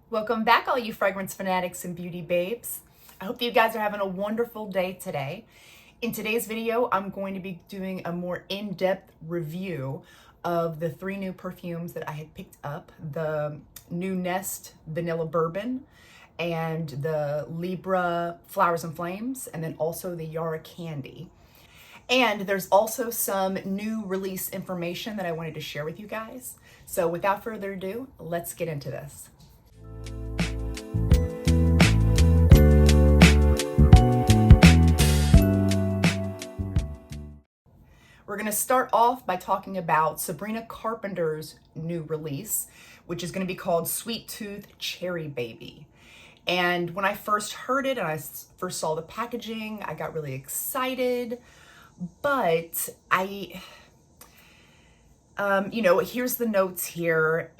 Welcome back, all you fragrance fanatics and beauty babes. I hope that you guys are having a wonderful day today. In today's video, I'm going to be doing a more in-depth review of the 3 new perfumes that I had picked up. The new Nest Vanilla Bourbon and the Libra Flowers and Flames, and then also the Yara Candy. And there's also some new release information that I wanted to share with you guys. So without further ado, let's get into this. We're going to start off by talking about Sabrina Carpenter's new release, which is going to be called Sweet Tooth Cherry Baby. And when I first heard it and I first saw the packaging, I got really excited. But here's the notes here.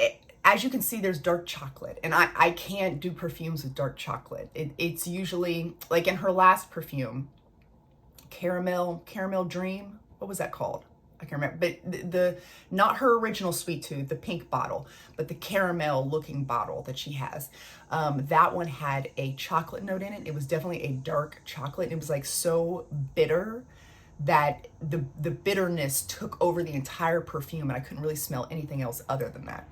As you can see, there's dark chocolate, and I can't do perfumes with dark chocolate. It's usually, like in her last perfume, Caramel Dream. What was that called? I can't remember. But the not her original Sweet Tooth, the pink bottle, but the caramel looking bottle that she has. That one had a chocolate note in it. It was definitely a dark chocolate. It was like so bitter that the bitterness took over the entire perfume, and I couldn't really smell anything else other than that.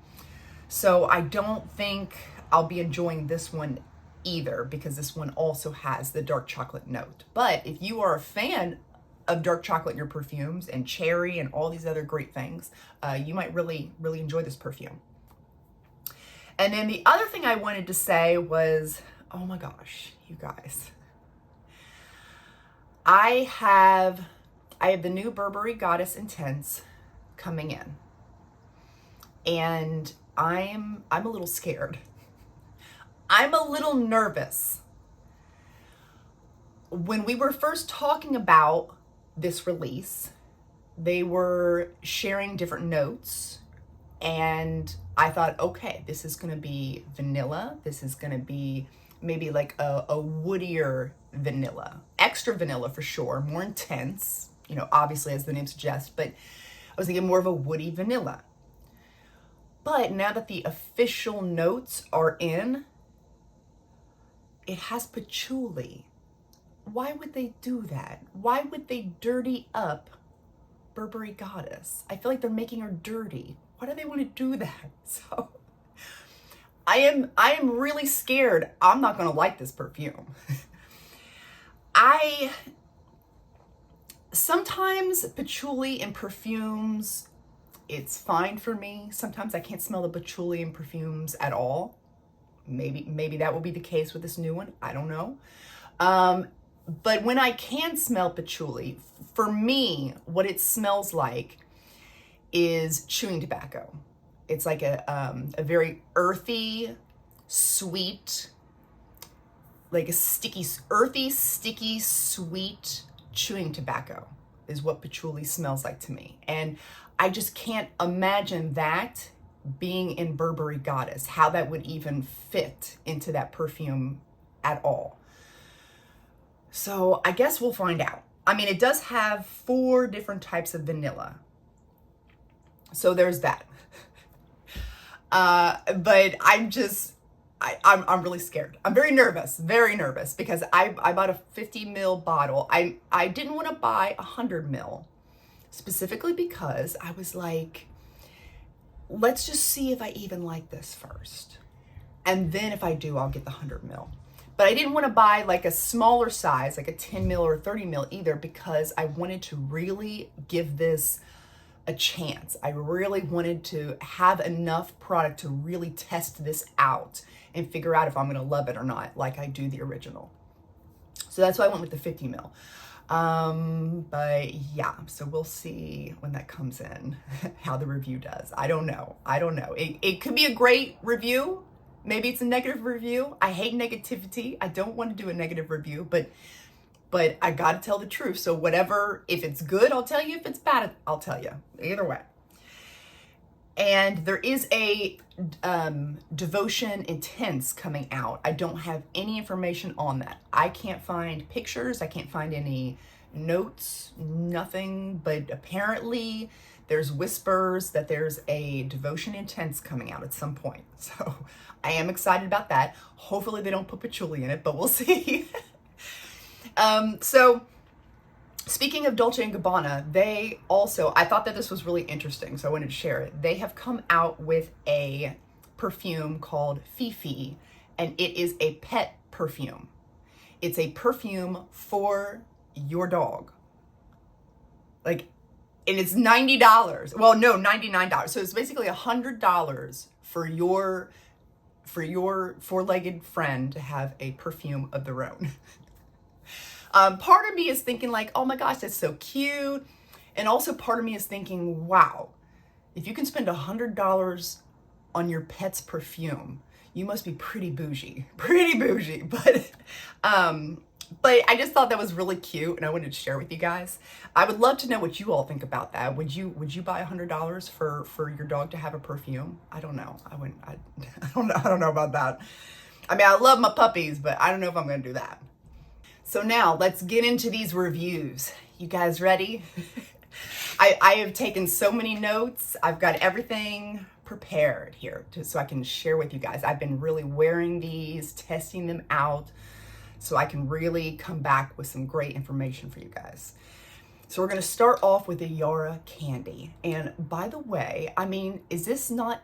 So I don't think I'll be enjoying this one either, because this one also has the dark chocolate note. But if you are a fan of dark chocolate in your perfumes and cherry and all these other great things, you might really enjoy this perfume. And then the other thing I wanted to say was, oh my gosh, you guys, I have the new Burberry Goddess Intense coming in, and I'm a little scared. I'm a little nervous. When we were first talking about this release, they were sharing different notes, and I thought, okay, this is gonna be vanilla. This is gonna be maybe like a woodier vanilla, extra vanilla for sure, more intense, obviously as the name suggests, but I was thinking more of a woody vanilla. But now that the official notes are in, it has patchouli. Why would they do that? Why would they dirty up Burberry Goddess? I feel like they're making her dirty. Why do they want to do that? So I am really scared. I'm not going to like this perfume. Sometimes patchouli in perfumes, it's fine for me. Sometimes I can't smell the patchouli in perfumes at all. Maybe that will be the case with this new one. I don't know. But when I can smell patchouli, for me, what it smells like is chewing tobacco. It's like a very earthy, sweet, like a earthy, sticky, sweet chewing tobacco is what patchouli smells like to me. And I just can't imagine that being in Burberry Goddess, how that would even fit into that perfume at all. So I guess we'll find out. I mean, it does have 4 different types of vanilla. So there's that. But I'm really scared. I'm very nervous because I bought a 50 ml bottle. I didn't want to buy 100 ml specifically because I was like, let's just see if I even like this first. And then if I do, I'll get the 100 ml. But I didn't want to buy like a smaller size, like a 10 ml or 30 ml either, because I wanted to really give this a chance. I really wanted to have enough product to really test this out and figure out if I'm going to love it or not, like I do the original. So that's why I went with the 50 ml. But yeah, so we'll see when that comes in, how the review does. I don't know. It could be a great review. Maybe it's a negative review. I hate negativity. I don't want to do a negative review, but I got to tell the truth. So whatever, if it's good, I'll tell you. If it's bad, I'll tell you. Either way. And there is a Devotion Intense coming out. I don't have any information on that. I can't find pictures. I can't find any notes, nothing. But apparently There's whispers that there's a Devotion Intense coming out at some point. So I am excited about that. Hopefully they don't put patchouli in it, but we'll see. So speaking of Dolce & Gabbana, they also, I thought that this was really interesting, so I wanted to share it. They have come out with a perfume called Fifi, and it is a pet perfume. It's a perfume for your dog. Like, and it's $90. Well, no, $99. So it's basically $100 for your four-legged friend to have a perfume of their own. Part of me is thinking like, oh my gosh, that's so cute. And also part of me is thinking, wow, if you can spend $100 on your pet's perfume, you must be pretty bougie, But I just thought that was really cute, and I wanted to share with you guys. I would love to know what you all think about that. Would you buy $100 for your dog to have a perfume? I don't know. I don't know about that. I mean, I love my puppies, but I don't know if I'm going to do that. So now let's get into these reviews. You guys ready? I have taken so many notes. I've got everything prepared here so I can share with you guys. I've been really wearing these, testing them out, so I can really come back with some great information for you guys. So we're going to start off with the Yara Candy. And by the way, I mean, is this not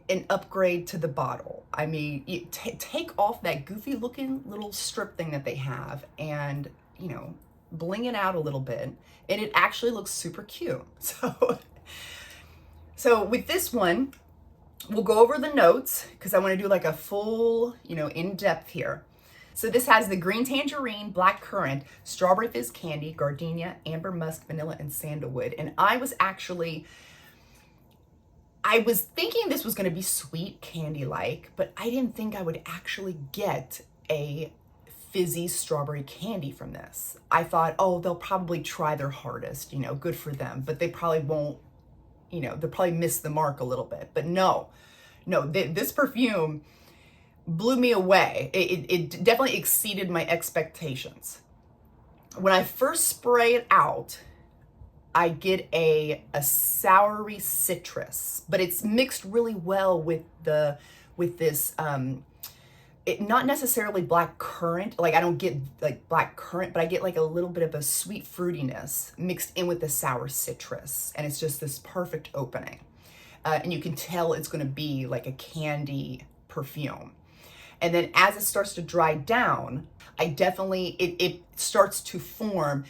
an upgrade to the bottle? I mean, you take off that goofy looking little strip thing that they have and, you know, bling it out a little bit, and it actually looks super cute. So with this one, we'll go over the notes because I want to do like a full, you know, in-depth here. So this has the green tangerine, black currant, strawberry fizz candy, gardenia, amber musk, vanilla, and sandalwood. And I was thinking this was going to be sweet candy-like, but I didn't think I would actually get a fizzy strawberry candy from this. I thought, oh, they'll probably try their hardest, you know, good for them, but they probably won't, you know, they'll probably miss the mark a little bit. But no, this perfume blew me away. It definitely exceeded my expectations. When I first spray it out, I get a soury citrus, but it's mixed really well with this not necessarily black currant. Like, I don't get like black currant, but I get like a little bit of a sweet fruitiness mixed in with the sour citrus, and it's just this perfect opening. And you can tell it's going to be like a candy perfume. And then as it starts to dry down, it starts to form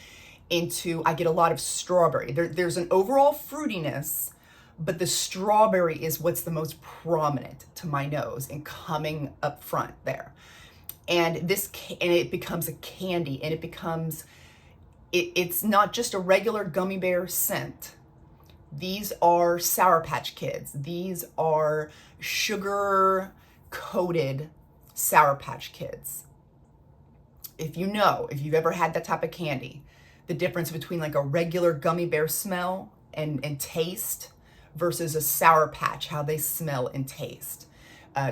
into, I get a lot of strawberry. There's an overall fruitiness, but the strawberry is what's the most prominent to my nose and coming up front there. And it becomes a candy, and it's not just a regular gummy bear scent. These are Sour Patch Kids. These are sugar coated Sour Patch Kids. If you've ever had that type of candy, the difference between like a regular gummy bear smell and taste versus a Sour Patch, how they smell and taste.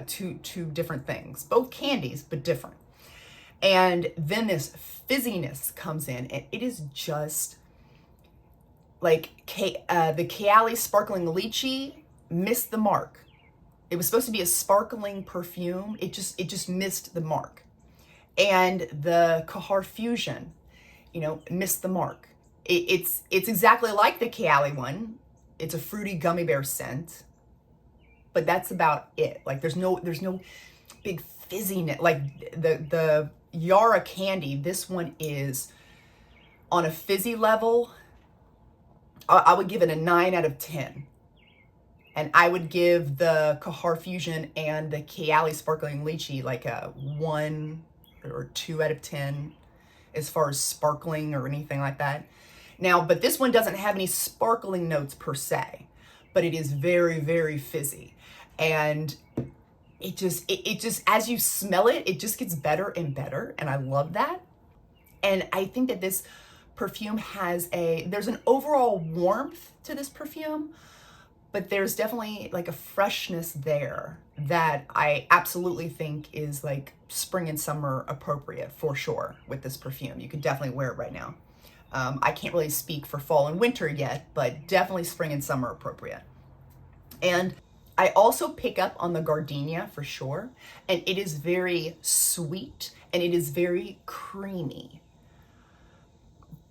Two different things, both candies, but different. And then this fizziness comes in, and it is just like the Kayali Sparkling Lychee missed the mark. It was supposed to be a sparkling perfume. It just missed the mark. And the Kahar Fusion, you know, missed the mark. It's exactly like the Kayali one. It's a fruity gummy bear scent, but that's about it. Like there's no big fizziness. Like the Yara Candy, this one is on a fizzy level. I would give it a 9 out of 10. And I would give the Kahar Fusion and the Kayali Sparkling Lychee like a 1 or 2 out of 10 as far as sparkling or anything like that. Now, but this one doesn't have any sparkling notes per se, but it is very, very fizzy. And it just, as you smell it, it just gets better and better. And I love that. And I think that this perfume there's an overall warmth to this perfume, but there's definitely like a freshness there that I absolutely think is like spring and summer appropriate for sure with this perfume. You could definitely wear it right now. I can't really speak for fall and winter yet, but definitely spring and summer appropriate. And I also pick up on the gardenia for sure, and it is very sweet and it is very creamy.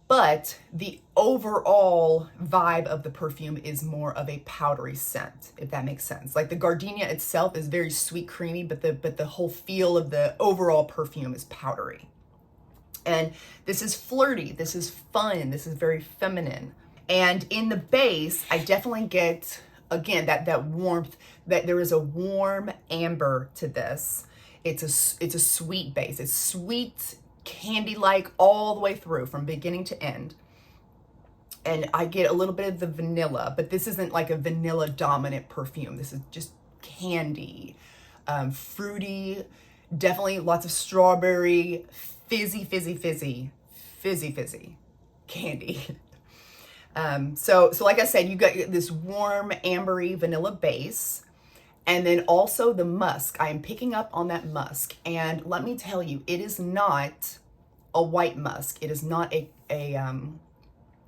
But the overall vibe of the perfume is more of a powdery scent, if that makes sense. Like the gardenia itself is very sweet, creamy, but the whole feel of the overall perfume is powdery. And this is flirty, this is fun, this is very feminine. And in the base, I definitely get, again, that warmth, that there is a warm amber to this. It's a sweet base. It's sweet, candy-like all the way through from beginning to end. And I get a little bit of the vanilla, but this isn't like a vanilla dominant perfume. This is just candy, fruity, definitely lots of strawberry, fizzy candy. So like I said, you got this warm ambery vanilla base. And then also the musk. I am picking up on that musk. And let me tell you, it is not a white musk. It is not a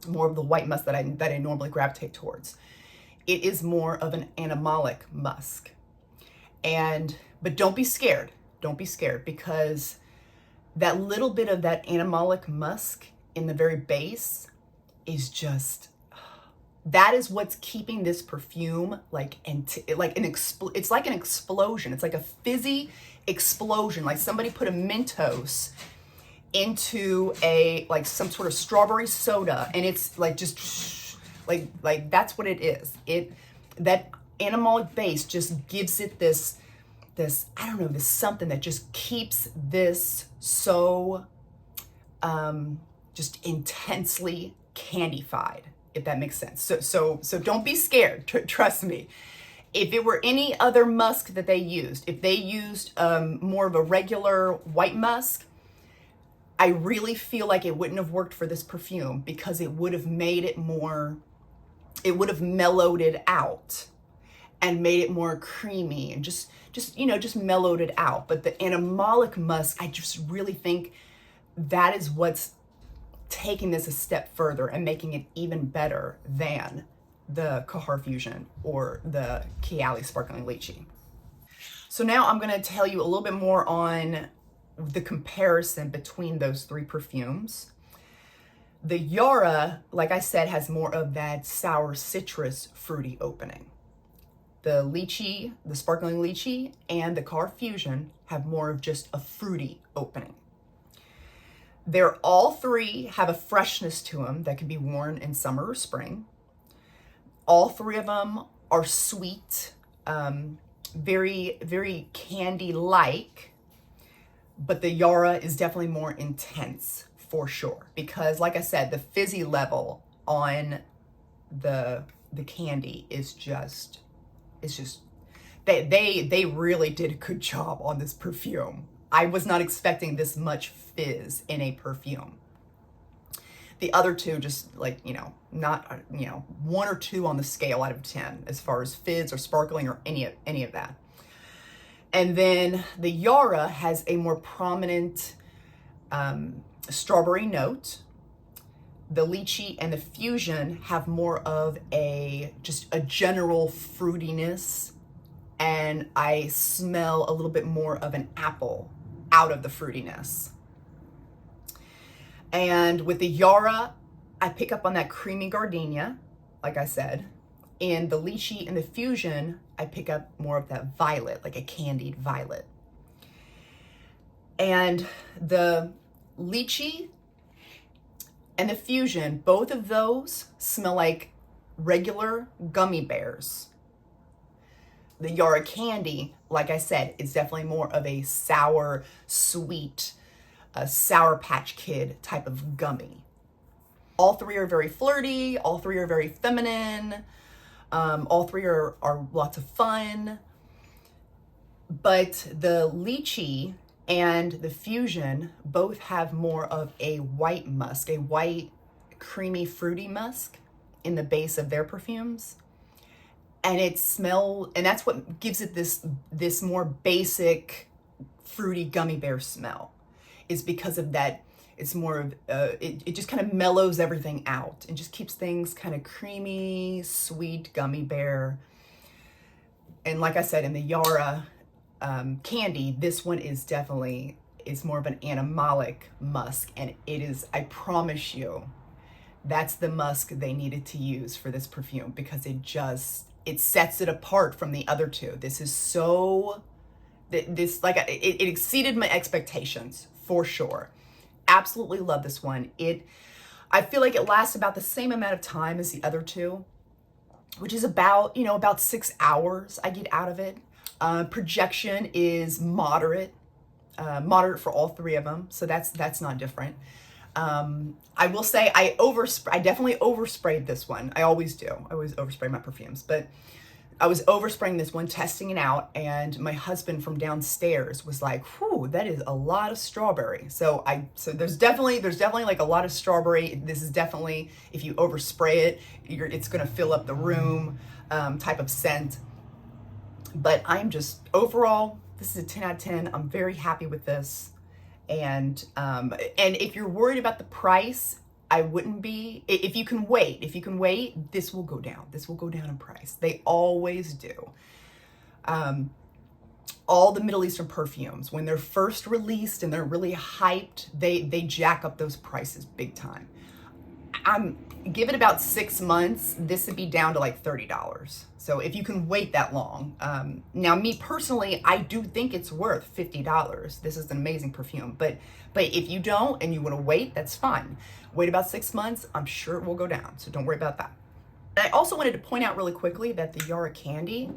more of the white musk that I normally gravitate towards. It is more of an animalic musk. But don't be scared. Don't be scared, because that little bit of that animalic musk in the very base is just, that is what's keeping this perfume it's like an explosion. It's like a fizzy explosion, like somebody put a Mentos into like some sort of strawberry soda, and it's like just like that's what it is. That animalic base just gives it this I don't know, this something that just keeps this so just intensely candified, if that makes sense. So don't be scared. Trust me. If it were any other musk that they used, if they used more of a regular white musk, I really feel like it wouldn't have worked for this perfume, because it would have made it more, it would have mellowed it out and made it more creamy and just mellowed it out. But the animalic musk, I just really think that is what's taking this a step further and making it even better than the Kahar Fusion or the Kayali Sparkling Lychee. So now I'm going to tell you a little bit more on the comparison between those three perfumes. The Yara, like I said, has more of that sour citrus fruity opening. The lychee, the sparkling lychee, and the Kahar Fusion have more of just a fruity opening. They're all three have a freshness to them that can be worn in summer or spring. All three of them are sweet, very, very candy-like, but the Yara is definitely more intense for sure, because like I said, the fizzy level on the candy is just, it's just, they really did a good job on this perfume. I was not expecting this much fizz in a perfume. The other two just not, 1 or 2 on the scale out of 10 as far as fizz or sparkling or any of that. And then the Yara has a more prominent strawberry note. The lychee and the Fusion have more of just a general fruitiness, and I smell a little bit more of an apple out of the fruitiness. And with the Yara, I pick up on that creamy gardenia, like I said. In the lychee and the Fusion, I pick up more of that violet, like a candied violet. And the lychee and the Fusion, both of those smell like regular gummy bears. The Yara Candy, like I said, is definitely more of a sour, sweet, Sour Patch Kid type of gummy. All three are very flirty. All three are very feminine. All three are lots of fun. But the lychee and the Fusion both have more of a white musk, a white, creamy, fruity musk in the base of their perfumes. And that's what gives it this more basic fruity gummy bear smell, is because of that. It's more of, it just kind of mellows everything out and just keeps things kind of creamy, sweet, gummy bear. And like I said, in the Yara Candy, this one is definitely, it's more of an animalic musk. And it is, I promise you, that's the musk they needed to use for this perfume, because it sets it apart from the other two. This is so, it exceeded my expectations for sure. Absolutely love this one. I feel like it lasts about the same amount of time as the other two, which is about, about 6 hours I get out of it. Projection is moderate for all three of them. So that's not different. I will say I definitely oversprayed this one. I always do. I always overspray my perfumes, but I was overspraying this one, testing it out, and my husband from downstairs was like, "Whew, that is a lot of strawberry." So there's definitely like a lot of strawberry. This is definitely, if you overspray it, it's gonna fill up the room, type of scent. But I'm just, overall, this is a 10 out of 10. I'm very happy with this. And if you're worried about the price, I wouldn't be. If you can wait, this will go down. This will go down in price. They always do. All the Middle Eastern perfumes, when they're first released and they're really hyped, they jack up those prices big time. Give it about 6 months, this would be down to like $30. So if you can wait that long. Now, me personally, I do think it's worth $50. This is an amazing perfume, but if you don't and you want to wait, that's fine. Wait about 6 months, I'm sure it will go down. So don't worry about that. And I also wanted to point out really quickly that the Yara Candy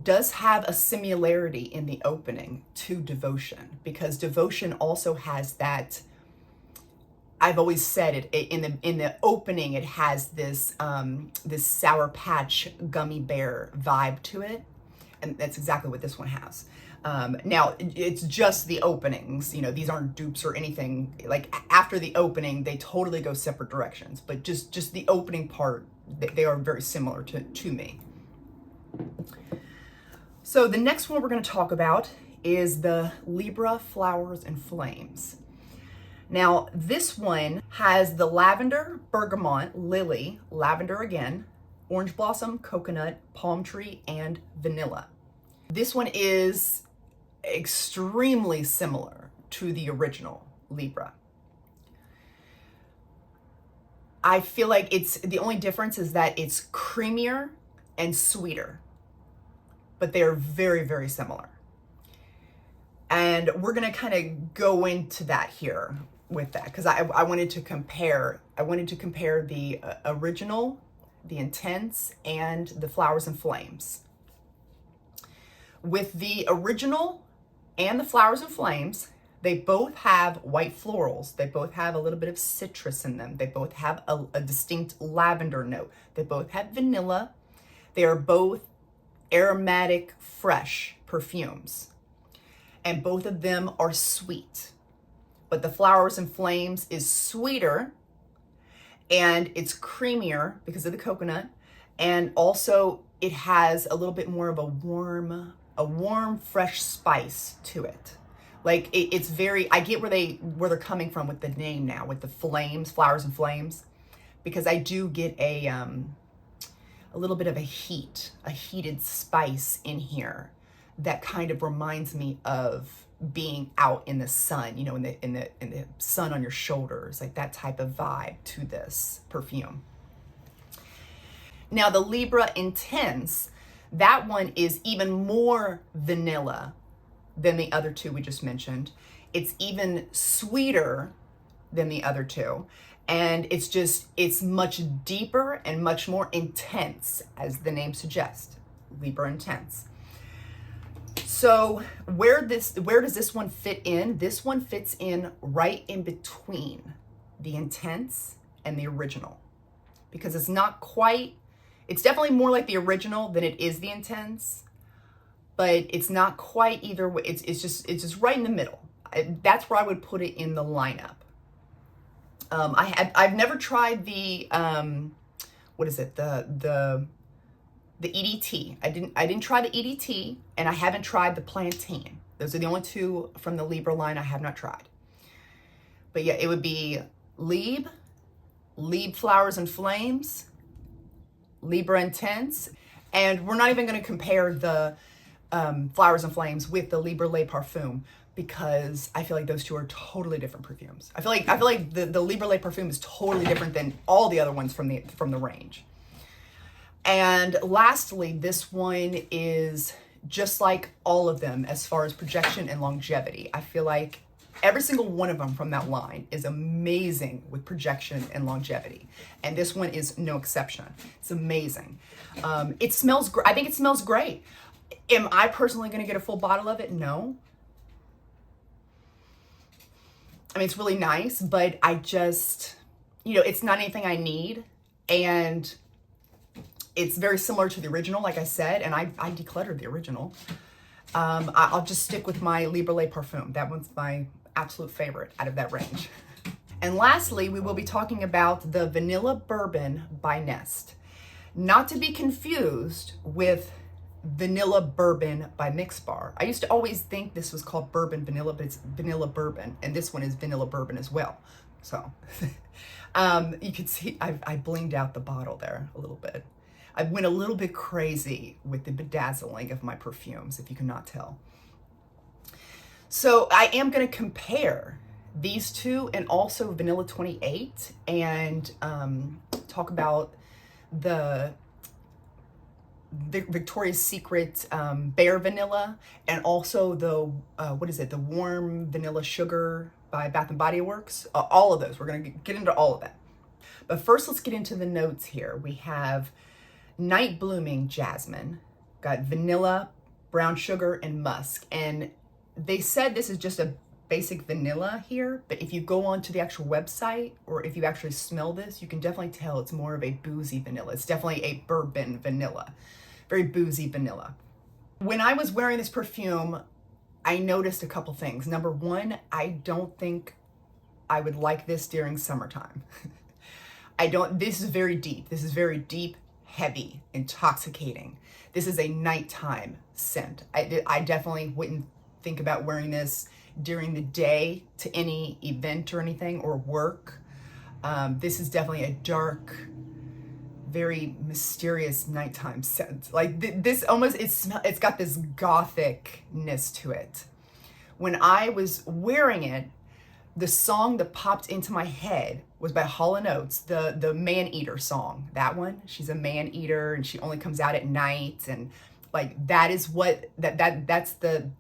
does have a similarity in the opening to Devotion, because Devotion also has that, I've always said it, in the opening, it has this this Sour Patch gummy bear vibe to it, and that's exactly what this one has. Now it's just the openings, these aren't dupes or anything. Like after the opening, they totally go separate directions, but just the opening part, they are very similar to me. So the next one we're going to talk about is the Libra Flowers and Flames. Now, this one has the lavender, bergamot, lily, lavender again, orange blossom, coconut, palm tree, and vanilla. This one is extremely similar to the original Libra. I feel like the only difference is that it's creamier and sweeter, but they are very, very similar. And we're going to kind of go into that here with that, because I wanted to compare the original, the Intense, and the Flowers and Flames. With the original and the Flowers and Flames, they both have white florals. They both have a little bit of citrus in them. They both have a distinct lavender note. They both have vanilla. They are both aromatic, fresh perfumes. And both of them are sweet. But the Flowers and Flames is sweeter, and it's creamier because of the coconut. And also it has a little bit more of a warm, fresh spice to it. Like it's very, I get where they're coming from with the name now, with the flames, Flowers and Flames, because I do get a little bit of a heated spice in here that kind of reminds me of being out in the sun, in the sun on your shoulders, like that type of vibe to this perfume. Now the Libra Intense, that one is even more vanilla than the other two we just mentioned. It's even sweeter than the other two. And it's much deeper and much more intense, as the name suggests, Libra Intense. So where does this one fit in? This one fits in right in between the Intense and the original, because it's definitely more like the original than it is the Intense, but it's not quite either way. It's just right in the middle. That's where I would put it in the lineup. I've never tried the what is it, the EDT. I didn't try the EDT, and I haven't tried the Plantain. Those are the only two from the Libra line I have not tried. But yeah, it would be Lieb Flowers and Flames, Libra Intense, and we're not even going to compare the Flowers and Flames with the Libre Le Parfum, because I feel like those two are totally different perfumes. I feel like the Libre Le Parfum is totally different than all the other ones from the range. And lastly, this one is just like all of them as far as projection and longevity. I feel like every single one of them from that line is amazing with projection and longevity. And this one is no exception. It's amazing. It smells great. I think it smells great. Am I personally going to get a full bottle of it? No. I mean, it's really nice, but I just, it's not anything I need. And it's very similar to the original, like I said, and I decluttered the original. I'll just stick with my Libre Le Parfum. That one's my absolute favorite out of that range. And lastly, we will be talking about the Vanilla Bourbon by Nest. Not to be confused with Vanilla Bourbon by Mix Bar. I used to always think this was called Bourbon Vanilla, but it's Vanilla Bourbon, and this one is Vanilla Bourbon as well. So you can see I blinged out the bottle there a little bit. I went a little bit crazy with the bedazzling of my perfumes, if you cannot tell. So I am going to compare these two and also Vanilla 28 and talk about the Victoria's Secret Bare Vanilla, and also the Warm Vanilla Sugar by Bath & Body Works. All of those. We're going to get into all of that. But first, let's get into the notes here. We have Night Blooming Jasmine, got vanilla, brown sugar, and musk. And they said this is just a basic vanilla here, but if you go onto the actual website, or if you actually smell this, you can definitely tell it's more of a boozy vanilla. It's definitely a bourbon vanilla, very boozy vanilla. When I was wearing this perfume, I noticed a couple things. Number one, I don't think I would like this during summertime. This is very deep. This is very deep, heavy, intoxicating. This is a nighttime scent. I definitely wouldn't think about wearing this during the day to any event or anything, or work. This is definitely a dark, very mysterious nighttime scent. Like this almost, it's got this gothicness to it. When I was wearing it, the song that popped into my head was by Hall & Oates, the Man Eater song. That one, she's a man eater and she only comes out at night, and like that is what that's the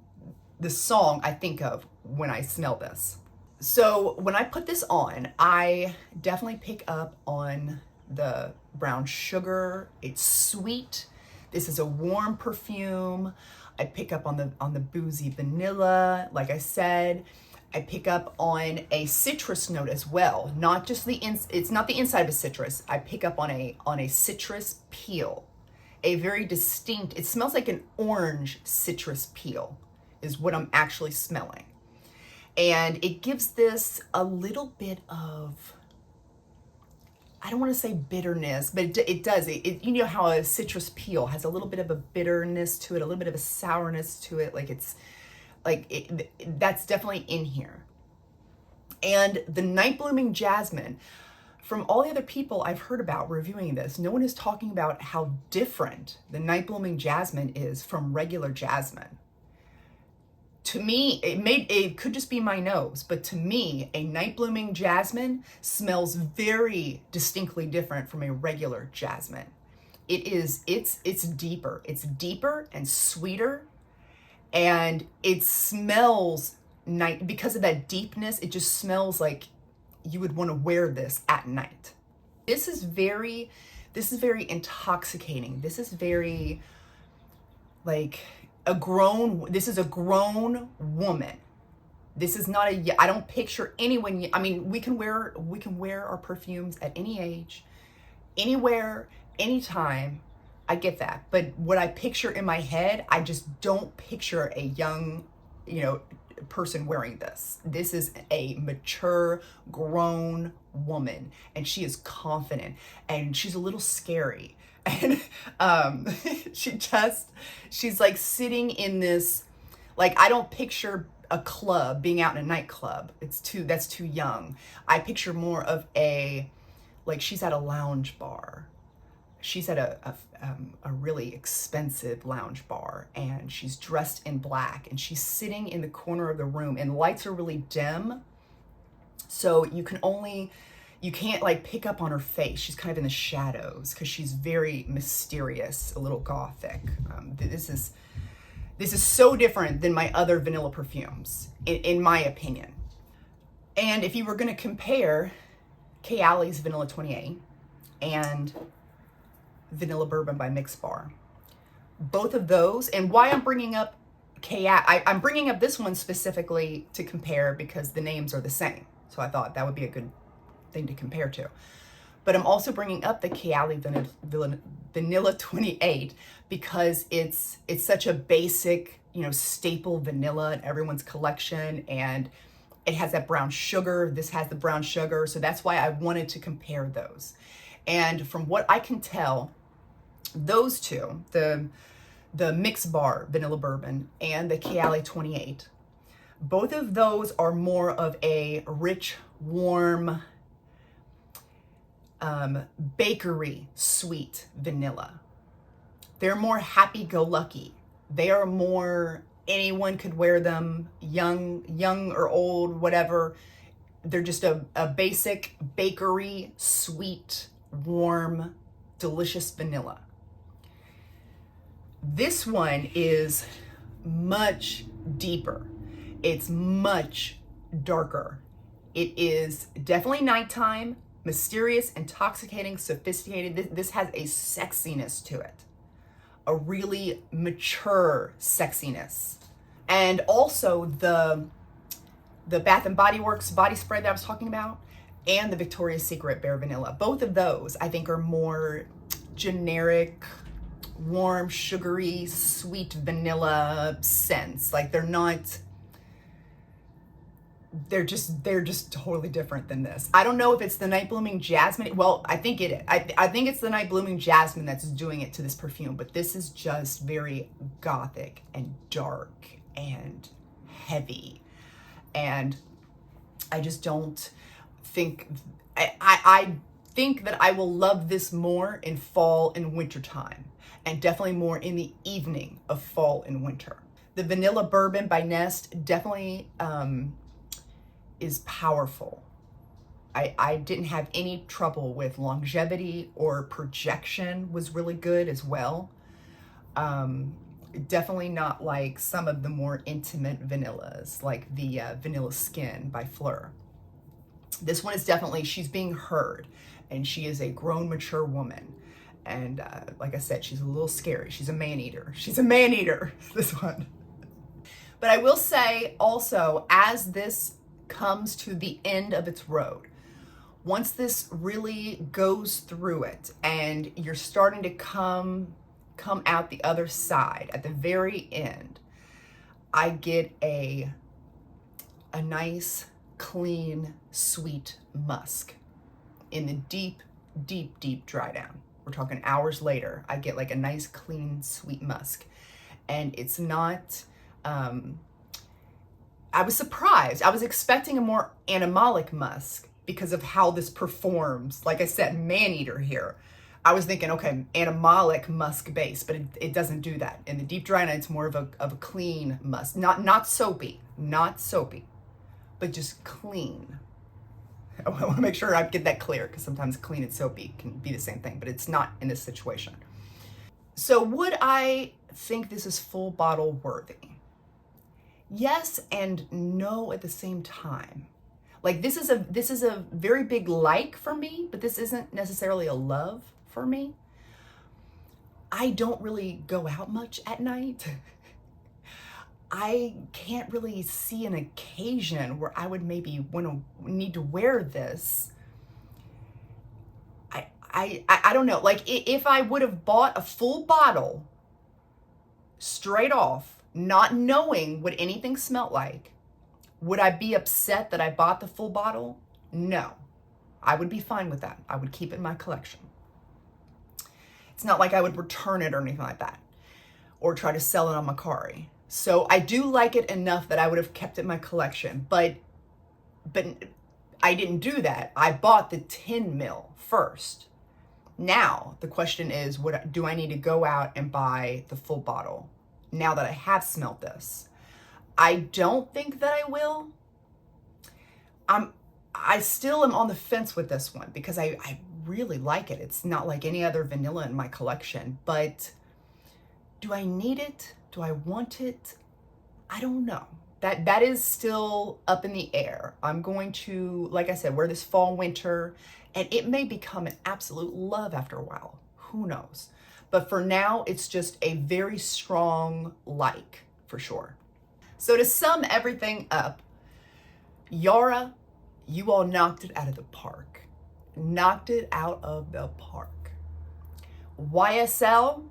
song I think of when I smell this. So when I put this on, I definitely pick up on the brown sugar. It's sweet. This is a warm perfume. I pick up on the boozy vanilla, like I said. I pick up on a citrus note as well. Not just it's not the inside of a citrus. I pick up on a citrus peel. A very distinct, it smells like an orange citrus peel is what I'm actually smelling. And it gives this a little bit of, I don't want to say bitterness, but it does. You know how a citrus peel has a little bit of a bitterness to it, a little bit of a sourness to it. That's definitely in here. And the Night Blooming Jasmine, from all the other people I've heard about reviewing this, no one is talking about how different the Night Blooming Jasmine is from regular jasmine. To me, it could just be my nose, but to me, a Night Blooming Jasmine smells very distinctly different from a regular jasmine. It's deeper. It's deeper and sweeter, and it smells night because of that deepness. It just smells like you would want to wear this at night. This is very intoxicating. This is very like this is a grown woman. This is not I don't picture anyone. I mean, we can wear our perfumes at any age, anywhere, anytime. I get that. But what I picture in my head, I just don't picture a young, person wearing this. This is a mature, grown woman, and she is confident, and she's a little scary. And she's like sitting in this, like, I don't picture a club, being out in a nightclub. That's too young. I picture more of like she's at a lounge bar. She's at a really expensive lounge bar, and she's dressed in black, and she's sitting in the corner of the room, and lights are really dim. So you can't like pick up on her face. She's kind of in the shadows because she's very mysterious, a little gothic. This is so different than my other vanilla perfumes, in my opinion. And if you were going to compare Kayali's Vanilla 28 and Vanilla Bourbon by Mix Bar, both of those, and why I'm bringing up I'm bringing up this one specifically to compare because the names are the same. So I thought that would be a good thing to compare to. But I'm also bringing up the Kayali Vanilla 28 because it's such a basic, staple vanilla in everyone's collection, and it has that brown sugar. This has the brown sugar, so that's why I wanted to compare those. And from what I can tell, those two, the Mix Bar Vanilla Bourbon and the Kayali 28, both of those are more of a rich, warm, bakery sweet vanilla. They're more happy-go-lucky. They are more, anyone could wear them, young or old, whatever. They're just a basic bakery, sweet, warm, delicious vanilla. This one is much deeper. It's much darker. It is definitely nighttime, mysterious, intoxicating, sophisticated. This has a sexiness to it, a really mature sexiness. And also the Bath and Body Works body spray that I was talking about, and the Victoria's Secret Bare Vanilla. Both of those, I think, are more generic, warm, sugary, sweet vanilla scents. Like they're just totally different than this. I don't know if it's the Night Blooming Jasmine. Well, I think it is. I think it's the Night Blooming Jasmine that's doing it to this perfume, but this is just very gothic and dark and heavy. And I just don't think, I think that I will love this more in fall and winter time, and definitely more in the evening of fall and winter. The Vanilla Bourbon by Nest definitely is powerful. I didn't have any trouble with longevity, or projection was really good as well. Definitely not like some of the more intimate vanillas, like the Vanilla Skin by Fleur. This one is definitely, she's being heard, and she is a grown, mature woman. And like I said, she's a little scary. She's a man-eater. She's a man-eater, this one. But I will say also, as this comes to the end of its road, once this really goes through it and you're starting to come out the other side, at the very end, I get a nice, clean, sweet musk in the deep, deep, deep dry down. We're talking hours later, I get like a nice, clean, sweet musk. And it's not, I was surprised. I was expecting a more animalic musk because of how this performs. Like I said, man-eater here. I was thinking, okay, animalic musk base, but it doesn't do that. In the deep dry night, it's more of a clean musk. Not soapy, but just clean. I want to make sure I get that clear, because sometimes clean and soapy can be the same thing, but it's not in this situation. So would I think this is full bottle worthy? Yes and no at the same time. Like this is a very big like for me, but this isn't necessarily a love for me. I don't really go out much at night. I can't really see an occasion where I would maybe need to wear this. I don't know. Like if I would have bought a full bottle straight off, not knowing what anything smelled like, would I be upset that I bought the full bottle? No. I would be fine with that. I would keep it in my collection. It's not like I would return it or anything like that, or try to sell it on Mercari. So I do like it enough that I would have kept it in my collection, but I didn't do that. I bought the 10 mil first. Now the question is, what do I need to go out and buy the full bottle now that I have smelled this? I don't think that I will. I still am on the fence with this one because I really like it. It's not like any other vanilla in my collection, but do I need it? Do I want it? I don't know. That is still up in the air. I'm going to, like I said, wear this fall, winter, and it may become an absolute love after a while. Who knows? But for now, it's just a very strong like, for sure. So to sum everything up, Yara, you all knocked it out of the park. Knocked it out of the park. YSL,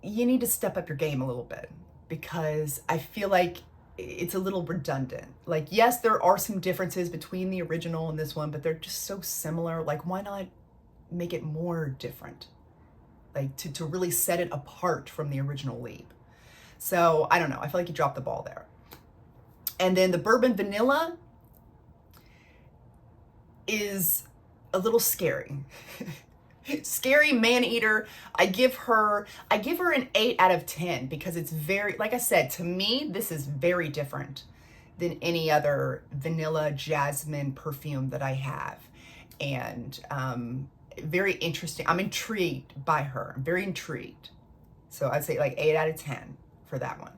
you need to step up your game a little bit because I feel like it's a little redundant. Like, yes, there are some differences between the original and this one, but they're just so similar. Like, why not make it more different? Like, to really set it apart from the original lead. So, I don't know. I feel like you dropped the ball there. And then the Bourbon Vanilla is a little scary. Scary man-eater. I give her an 8 out of 10 because it's very, like I said, to me, this is very different than any other vanilla jasmine perfume that I have. And very interesting. I'm intrigued by her. I'm very intrigued. So I'd say like 8 out of 10 for that one.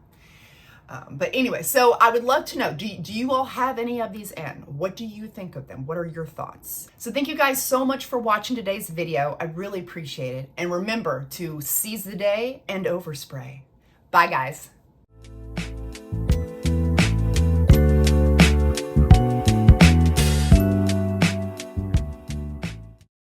But anyway, so I would love to know, do you all have any of these in? What do you think of them? What are your thoughts? So thank you guys so much for watching today's video. I really appreciate it. And remember to seize the day and overspray. Bye guys.